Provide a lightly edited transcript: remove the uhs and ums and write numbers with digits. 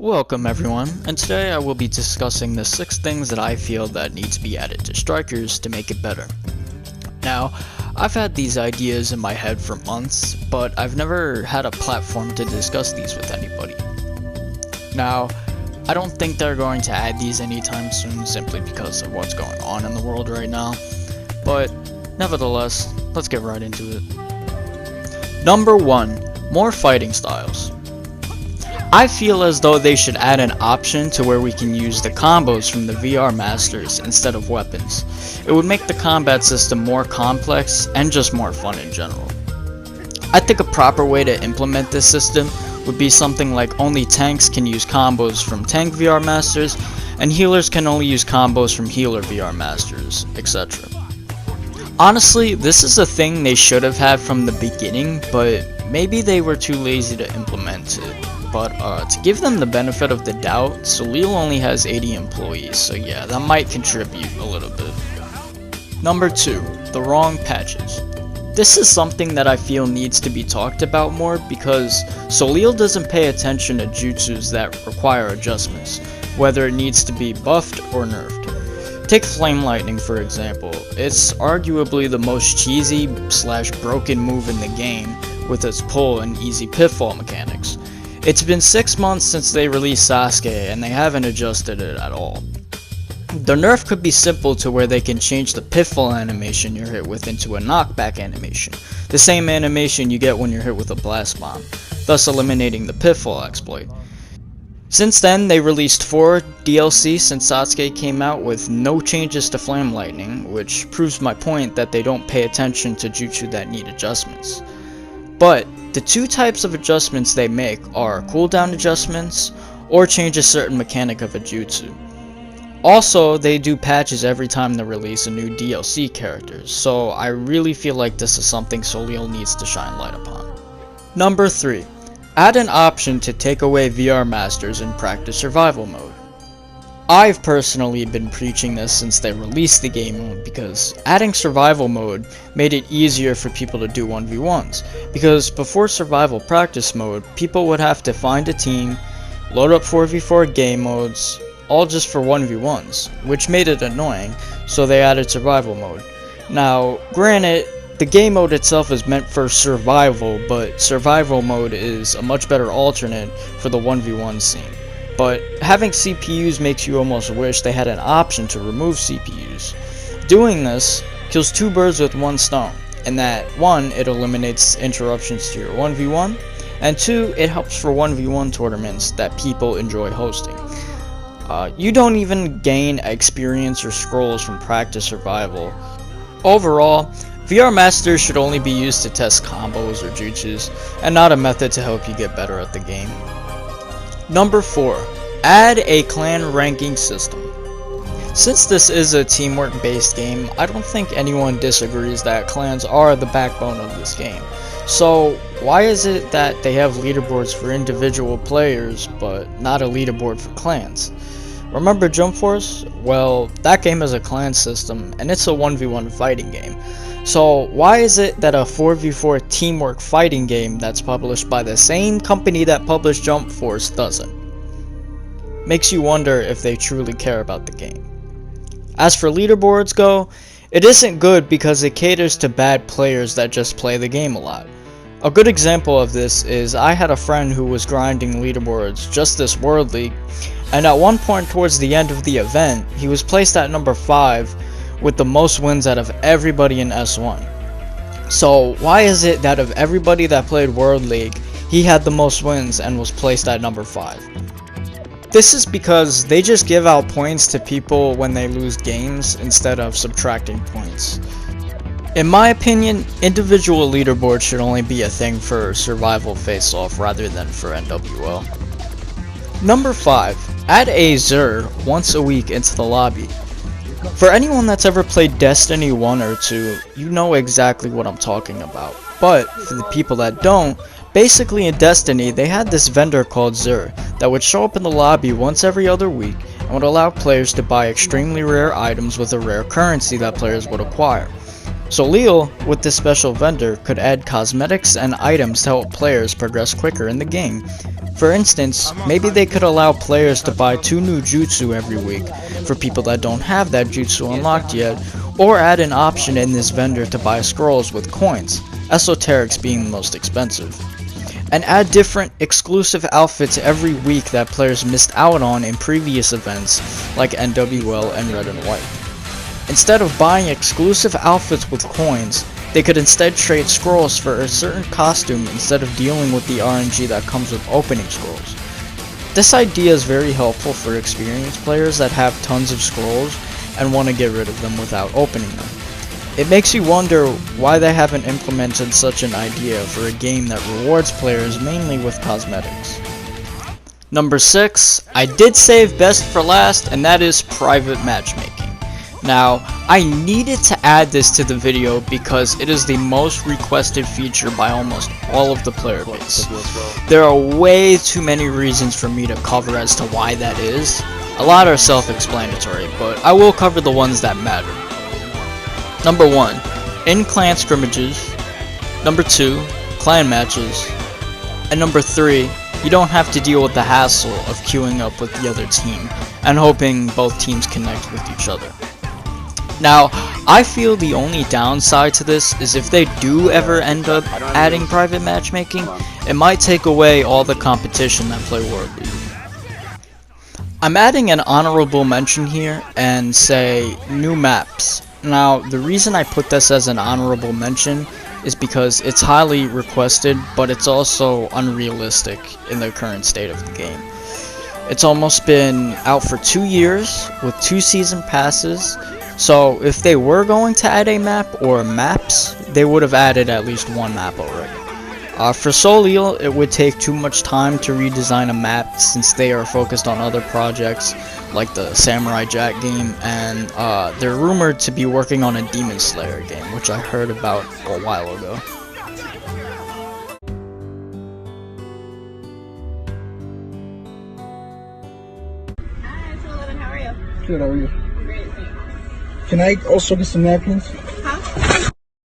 Welcome everyone, and today I will be discussing the 6 things that I feel that need to be added to Strikers to make it better. Now, I've had these ideas in my head for months, but I've never had a platform to discuss these with anybody. Now, I don't think they're going to add these anytime soon simply because of what's going on in the world right now, but nevertheless, let's get right into it. Number 1. More fighting styles. I feel as though they should add an option to where we can use the combos from the VR Masters instead of weapons. It would make the combat system more complex and just more fun in general. I think a proper way to implement this system would be something like only tanks can use combos from Tank VR Masters, and healers can only use combos from Healer VR Masters, etc. Honestly, this is a thing they should have had from the beginning, but maybe they were too lazy to implement it. But to give them the benefit of the doubt, Soleil only has 80 employees, so yeah, that might contribute a little bit. Number 2. The wrong patches. This is something that I feel needs to be talked about more because Soleil doesn't pay attention to jutsus that require adjustments, whether it needs to be buffed or nerfed. Take Flame Lightning for example. It's arguably the most cheesy / broken move in the game with its pull and easy pitfall mechanics. It's been 6 months since they released Sasuke and they haven't adjusted it at all. The nerf could be simple to where they can change the pitfall animation you're hit with into a knockback animation, the same animation you get when you're hit with a blast bomb, thus eliminating the pitfall exploit. Since then, they released 4 DLC since Sasuke came out with no changes to Flame Lightning, which proves my point that they don't pay attention to jutsu that need adjustments. But the 2 types of adjustments they make are cooldown adjustments or change a certain mechanic of a jutsu. Also, they do patches every time they release a new DLC character, so I really feel like this is something Soleil needs to shine light upon. Number 3. Add an option to take away VR Masters in practice survival mode. I've personally been preaching this since they released the game mode because adding survival mode made it easier for people to do 1v1s, because before survival practice mode, people would have to find a team, load up 4v4 game modes, all just for 1v1s, which made it annoying, so they added survival mode. Now, granted, the game mode itself is meant for survival, but survival mode is a much better alternate for the 1v1 scene. But having CPUs makes you almost wish they had an option to remove CPUs. Doing this kills 2 birds with 1 stone, in that 1, it eliminates interruptions to your 1v1, and 2, it helps for 1v1 tournaments that people enjoy hosting. You don't even gain experience or scrolls from practice survival. Overall, VR Masters should only be used to test combos or jutsus, and not a method to help you get better at the game. Number 4. Add a clan ranking system. Since this is a teamwork based game, I don't think anyone disagrees that clans are the backbone of this game. So why is it that they have leaderboards for individual players but not a leaderboard for clans? Remember Jump Force? Well, that game is a clan system and it's a 1v1 fighting game. So why is it that a 4v4 teamwork fighting game that's published by the same company that published Jump Force doesn't? Makes you wonder if they truly care about the game. As for leaderboards go, it isn't good because it caters to bad players that just play the game a lot. A good example of this is I had a friend who was grinding leaderboards just this World League, and at one point towards the end of the event, he was placed at number 5 with the most wins out of everybody in S1. So why is it that of everybody that played World League, he had the most wins and was placed at number 5? This is because they just give out points to people when they lose games instead of subtracting points. In my opinion, individual leaderboards should only be a thing for survival face-off rather than for NWL. Number 5. Add a Xur once a week into the lobby. For anyone that's ever played Destiny 1 or 2, you know exactly what I'm talking about. But for the people that don't, basically in Destiny they had this vendor called Xur that would show up in the lobby once every other week and would allow players to buy extremely rare items with a rare currency that players would acquire. Soleil, with this special vendor, could add cosmetics and items to help players progress quicker in the game, For instance, maybe they could allow players to buy 2 new jutsu every week for people that don't have that jutsu unlocked yet, or add an option in this vendor to buy scrolls with coins, esoterics being the most expensive. And add different exclusive outfits every week that players missed out on in previous events like NWL and Red and White. Instead of buying exclusive outfits with coins, they could instead trade scrolls for a certain costume instead of dealing with the RNG that comes with opening scrolls. This idea is very helpful for experienced players that have tons of scrolls and want to get rid of them without opening them. It makes you wonder why they haven't implemented such an idea for a game that rewards players mainly with cosmetics. Number 6, I did save best for last, and that is private matchmaking. Now, I needed to add this to the video because it is the most requested feature by almost all of the player base. There are way too many reasons for me to cover as to why that is. A lot are self-explanatory, but I will cover the ones that matter. Number 1, in clan scrimmages. Number 2, clan matches. And number 3, you don't have to deal with the hassle of queuing up with the other team and hoping both teams connect with each other. Now, I feel the only downside to this is if they do ever end up adding private matchmaking, it might take away all the competition that play World League. I'm adding an honorable mention here and say new maps. Now, the reason I put this as an honorable mention is because it's highly requested, but it's also unrealistic in the current state of the game. It's almost been out for 2 years with 2 season passes. So if they were going to add a map or maps, they would have added at least 1 map already. For Soleil, it would take too much time to redesign a map since they are focused on other projects like the Samurai Jack game, and they're rumored to be working on a Demon Slayer game, which I heard about a while ago. Hi, it's 11. How are you? Good, how are you? Great, thanks. Can I also get some napkins?